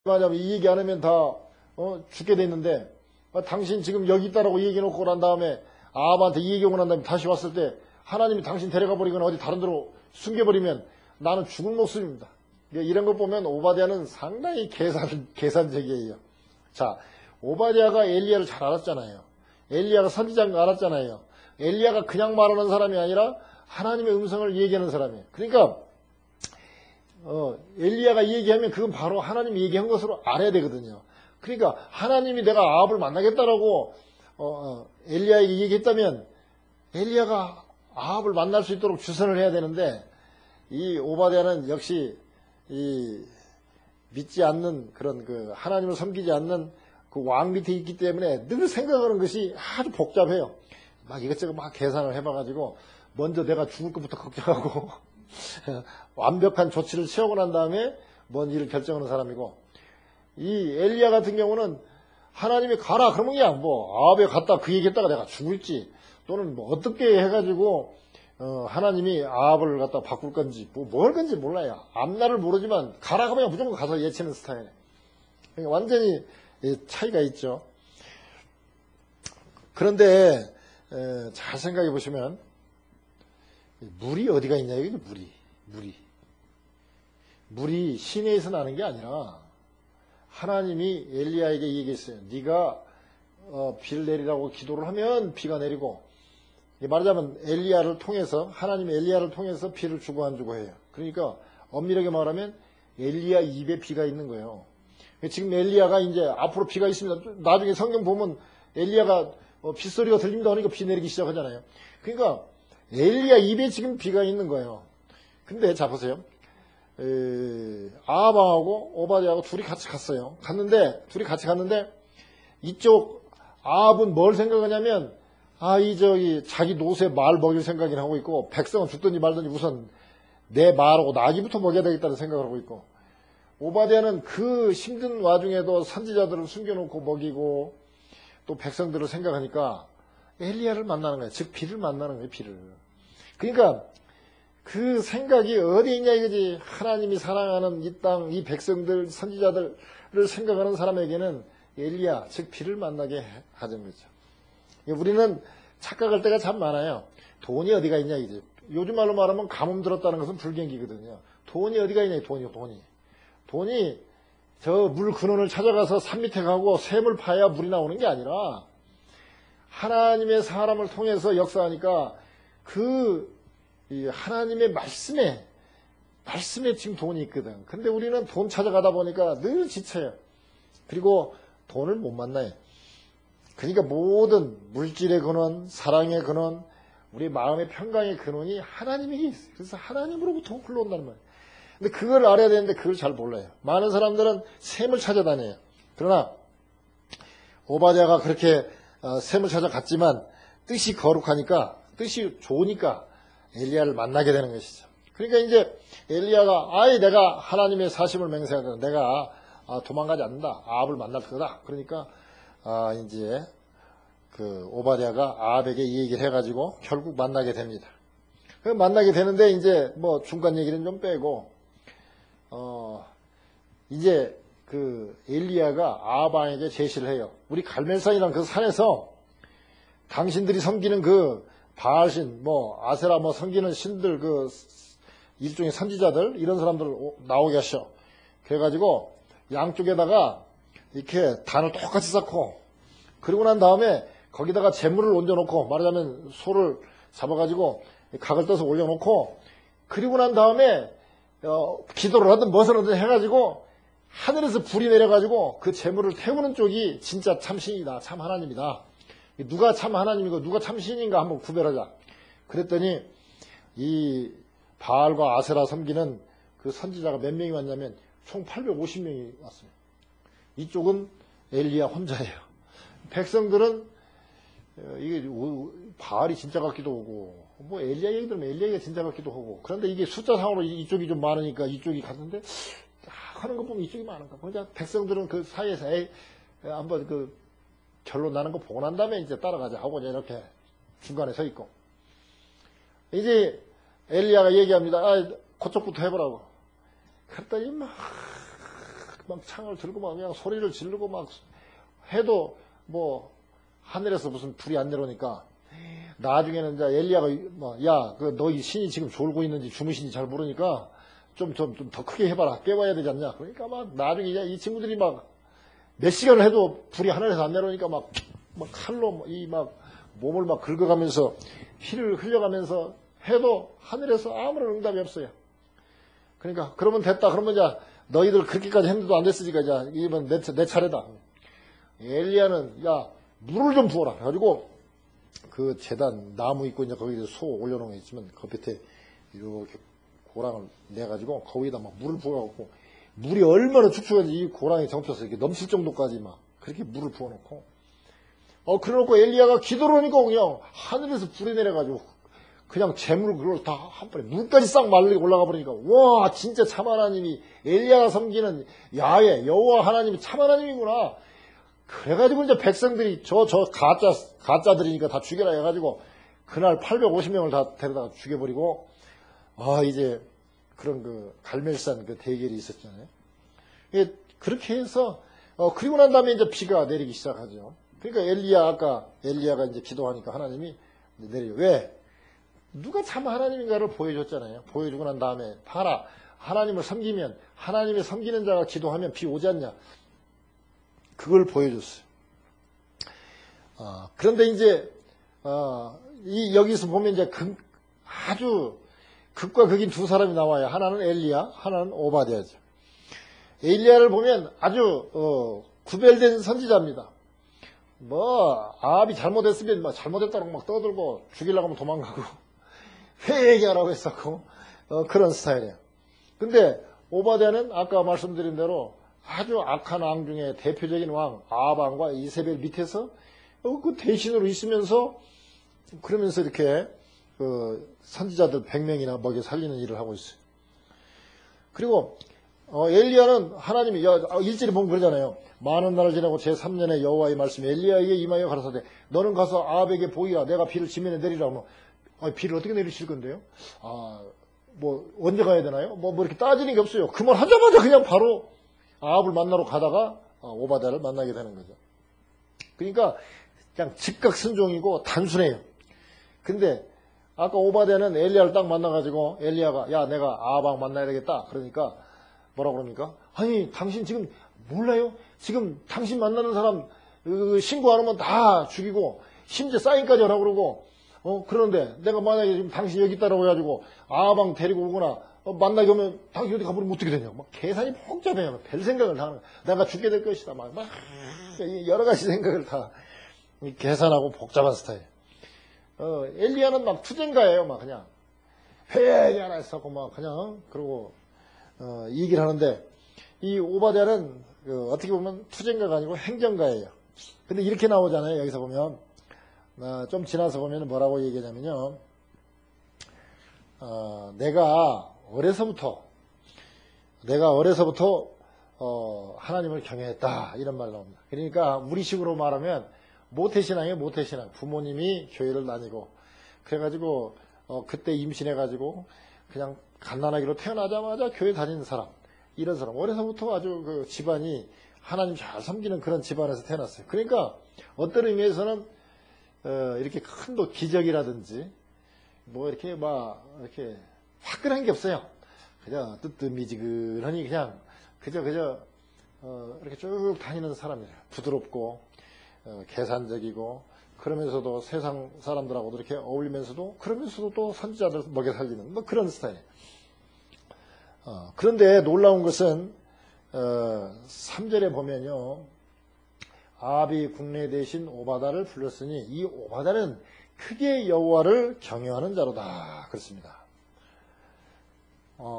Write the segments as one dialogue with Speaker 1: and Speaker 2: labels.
Speaker 1: 말하자면 이 얘기 안 하면 다 죽게 돼 있는데 당신 지금 여기 있다라고 얘기해놓고 난 다음에 아합한테 이 얘기하고 난 다음에 다시 왔을 때 하나님이 당신 데려가 버리거나 어디 다른 데로 숨겨버리면 나는 죽을 목숨입니다. 이런 걸 보면 오바댜는 상당히 계산적이에요. 자, 오바댜가 엘리야를 잘 알았잖아요. 엘리야가 선지자인 거 알았잖아요. 엘리야가 그냥 말하는 사람이 아니라 하나님의 음성을 얘기하는 사람이에요. 그러니까 엘리야가 얘기하면 그건 바로 하나님이 얘기한 것으로 알아야 되거든요. 그러니까 하나님이 내가 아합을 만나겠다라고 엘리야에게 얘기했다면 엘리야가 아합을 만날 수 있도록 주선을 해야 되는데 이 오바댜는 역시 이 믿지 않는 그런 그 하나님을 섬기지 않는 그 왕 밑에 있기 때문에 늘 생각하는 것이 아주 복잡해요. 막 이것저것 막 계산을 해봐가지고 먼저 내가 죽을 것부터 걱정하고 완벽한 조치를 취하고 난 다음에 뭔 일을 결정하는 사람이고 이 엘리야 같은 경우는 하나님이 가라 그러면 그냥 뭐 아합에 갔다 그 얘기했다가 내가 죽을지 또는 뭐 어떻게 해가지고 하나님이 아합을 갖다 바꿀 건지 뭘 건지 몰라요. 앞날을 모르지만 가라 그러면 무조건 가서 예치는 스타일. 그러니까 완전히 차이가 있죠. 그런데 잘 생각해 보시면 물이 어디가 있냐 이게 물이 시내에서 나는 게 아니라 하나님이 엘리야에게 얘기했어요. 네가 비를 내리라고 기도를 하면 비가 내리고 말하자면 엘리야를 통해서 하나님이 엘리야를 통해서 비를 주고 안 주고 해요. 그러니까 엄밀하게 말하면 엘리야 입에 비가 있는 거예요. 지금 엘리야가 이제 앞으로 비가 있습니다. 나중에 성경 보면 엘리야가 빗소리가 들립니다 하니까 비 내리기 시작하잖아요. 그러니까 엘리야 입에 지금 비가 있는 거예요. 근데 자 보세요. 아합하고 오바댜하고 둘이 같이 갔어요. 둘이 같이 갔는데 이쪽 아합은 뭘 생각하냐면 자기 노새 말 먹일 생각이나 하고 있고 백성은 죽든지 말든지 우선 내 말하고 나귀부터 먹여야 되겠다는 생각을 하고 있고 오바댜는 그 힘든 와중에도 선지자들을 숨겨놓고 먹이고 또 백성들을 생각하니까 엘리야를 만나는 거예요. 즉 비를 만나는 거예요. 비를. 그러니까 그 생각이 어디 있냐 이거지. 하나님이 사랑하는 이 땅, 이 백성들, 선지자들을 생각하는 사람에게는 엘리야, 즉 비를 만나게 하는 거죠. 우리는 착각할 때가 참 많아요. 돈이 어디가 있냐 이제. 요즘 말로 말하면 가뭄 들었다는 것은 불경기거든요. 돈이 어디가 있냐 돈이 저 물 근원을 찾아가서 산 밑에 가고 샘을 파야 물이 나오는 게 아니라 하나님의 사람을 통해서 역사하니까 이 하나님의 말씀에 지금 돈이 있거든. 근데 우리는 돈 찾아가다 보니까 늘 지쳐요. 그리고 돈을 못 만나요. 그러니까 모든 물질의 근원, 사랑의 근원, 우리 마음의 평강의 근원이 하나님에게 있어요. 그래서 하나님으로부터 흘러온다는 말이에요. 근데 그걸 알아야 되는데 그걸 잘 몰라요. 많은 사람들은 샘을 찾아다녀요. 그러나 오바댜가 그렇게 샘을 찾아갔지만 뜻이 거룩하니까 뜻이 좋으니까 엘리야를 만나게 되는 것이죠. 그러니까 이제 엘리야가 내가 하나님의 사심을 맹세하거든. 내가 도망가지 않는다. 아합을 만날 거다. 그러니까 이제 그 오바댜가 아합에게 이 얘기를 해가지고 결국 만나게 됩니다. 만나게 되는데 이제 뭐 중간 얘기는 좀 빼고 이제 그 엘리야가 아합 왕에게 제시를 해요. 우리 갈멜산이라는 그 산에서 당신들이 섬기는 그 바알신, 아세라 섬기는 신들, 그 일종의 선지자들 이런 사람들 나오게 하셔. 그래가지고 양쪽에다가 이렇게 단을 똑같이 쌓고 그리고 난 다음에 거기다가 재물을 얹어놓고 말하자면 소를 잡아가지고 각을 떠서 올려놓고 그리고 난 다음에 기도를 하든 무엇을 하든 해가지고 하늘에서 불이 내려가지고 그 재물을 태우는 쪽이 진짜 참신이다. 참 하나님이다. 누가 참 하나님이고 누가 참 신인가 한번 구별하자. 그랬더니 이 바알과 아세라 섬기는 그 선지자가 몇 명이 왔냐면 총 850명이 왔어요. 이쪽은 엘리야 혼자예요. 백성들은 이게 바알이 진짜 같기도 하고 엘리야 얘기 들으면 엘리야 얘기가 진짜 같기도 하고 그런데 이게 숫자상으로 이쪽이 좀 많으니까 이쪽이 갔는데 하는 거 보면 이쪽이 많은가. 그러니까 백성들은 그 사이에서 한번 그 결론 나는 거 보고 난 다음에 이제 따라가자 하고 이렇게 중간에 서 있고 이제 엘리야가 얘기합니다. 그쪽부터 해보라고. 그랬더니 막 막 창을 들고 막 그냥 소리를 지르고 막 해도 뭐 하늘에서 무슨 불이 안 내려오니까 나중에는 이제 엘리야가 야, 너 이 신이 지금 졸고 있는지 주무신지 잘 모르니까 좀 더 크게 해봐라. 깨워야 되지 않냐. 그러니까 막 나중에 이제 이 친구들이 막 몇 시간을 해도 불이 하늘에서 안 내려오니까 막 칼로 막 몸을 막 긁어가면서 피를 흘려가면서 해도 하늘에서 아무런 응답이 없어요. 그러니까 그러면 됐다. 그러면 이제 너희들 그렇게까지 했는데도 안 됐으니까 이제 이번 내 차례다. 엘리야는 야 물을 좀 부어라. 그래가지고 그 제단 나무 있고 이제 거기에 소 올려놓은 게 있으면 그 밑에 이렇게 고랑을 내가지고 거기다 막 물을 부어갖고 물이 얼마나 축축한지 이 고랑이 정펴서 이렇게 넘칠 정도까지 막 그렇게 물을 부어놓고 그래놓고 엘리야가 기도를 하니까 그냥 하늘에서 불이 내려가지고 그냥 재물을 그걸 다 한 번에 물까지 싹 말리고 올라가 버리니까 와 진짜 참 하나님이 엘리야가 섬기는 야훼 여호와 하나님이 참 하나님이구나. 그래가지고 이제 백성들이 저 가짜들이니까 다 죽여라 해가지고 그날 850명을 다 데려다가 죽여버리고 이제 그런 그 갈멜산 그 대결이 있었잖아요. 그렇게 해서 그리고 난 다음에 이제 비가 내리기 시작하죠. 그러니까 아까 엘리야가 이제 기도하니까 하나님이 내려요. 왜? 누가 참 하나님인가를 보여줬잖아요. 보여주고 난 다음에 봐라. 하나님을 섬기면 하나님을 섬기는 자가 기도하면 비 오지 않냐. 그걸 보여줬어요. 그런데 이제 여기서 보면 이제 아주 극과 극인 두 사람이 나와요. 하나는 엘리야, 하나는 오바댜죠. 엘리야를 보면 아주 구별된 선지자입니다. 아합이 잘못했으면 잘못했다고 막 떠들고 죽이려고 하면 도망가고 회개하라고 했었고 그런 스타일이에요. 근데 오바댜는 아까 말씀드린 대로 아주 악한 왕 중에 대표적인 왕 아합 왕과 이세벨 밑에서 그 대신으로 있으면서 그러면서 이렇게 선지자들 100명이나 먹여 살리는 일을 하고 있어요. 그리고 엘리야는 하나님이 1절에 보면 그러잖아요. 많은 날을 지나고 제3년에 여호와의 말씀이 엘리야에게 임하여 가라사대 너는 가서 아합에게 보이라. 내가 비를 지면에 내리라. 비를 어떻게 내리실 건데요? 언제 가야 되나요? 이렇게 따지는 게 없어요. 그 말 하자마자 그냥 바로 아합을 만나러 가다가 오바댜를 만나게 되는 거죠. 그러니까 그냥 즉각 순종이고 단순해요. 근데 아까 오바댜는 엘리야를 딱 만나가지고 엘리야가 야 내가 아합 왕 만나야 되겠다. 그러니까 뭐라 그럽니까? 아니 당신 지금 몰라요? 지금 당신 만나는 사람 신고 안 하면 다 죽이고 심지어 사인까지 하라고 그러고 그런데 내가 만약에 지금 당신 여기 있다라고 해가지고 아합 왕 데리고 오거나 만나게 오면 당신 어디 가버리면 어떻게 되냐? 계산이 복잡해요. 별 생각을 다 하는 거야. 내가 죽게 될 것이다. 막 여러 가지 생각을 다 계산하고 복잡한 스타일. 엘리야는 막 투쟁가예요. 막 그냥 회개 하나 했었고 막 그냥 그러고 얘기를 하는데 이 오바댜는 어떻게 보면 투쟁가가 아니고 행정가예요. 근데 이렇게 나오잖아요. 여기서 보면 좀 지나서 보면 뭐라고 얘기하냐면요. 내가 어려서부터 하나님을 경외했다 이런 말 나옵니다. 그러니까 우리식으로 말하면 모태신앙이에요. 모태신앙. 부모님이 교회를 다니고 그래가지고 그때 임신해가지고 그냥 갓난아기로 태어나자마자 교회 다니는 사람, 이런 사람 어려서부터 아주 그 집안이 하나님 잘 섬기는 그런 집안에서 태어났어요. 그러니까 어떤 의미에서는 이렇게 큰 기적이라든지 이렇게 이렇게 화끈한 게 없어요. 그냥 뜨뜻미지근하니 그냥 그저 이렇게 쭉 다니는 사람이에요. 부드럽고 계산적이고 그러면서도 세상 사람들하고도 이렇게 어울리면서도 그러면서도 또 선지자들 먹여 살리는 그런 스타일. 그런데 놀라운 것은 3절에 보면요. 아합이 국내 대신 오바다를 불렀으니 이 오바다는 크게 여호와를 경외하는 자로다. 그렇습니다.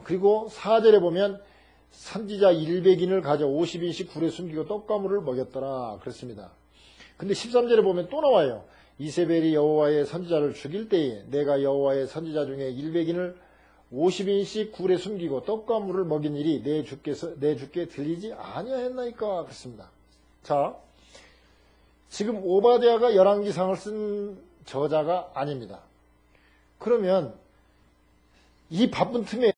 Speaker 1: 그리고 4절에 보면 선지자 100인을 가져 50인씩 굴에 숨기고 떡가물을 먹였더라. 그렇습니다. 근데 13절에 보면 또 나와요. 이세벨이 여호와의 선지자를 죽일 때에 내가 여호와의 선지자 중에 100인을 50인씩 굴에 숨기고 떡가물을 먹인 일이 내 주께 들리지 아니하였나이까. 그렇습니다. 자, 지금 오바댜가 열왕기상을 쓴 저자가 아닙니다. 그러면 이 바쁜 틈에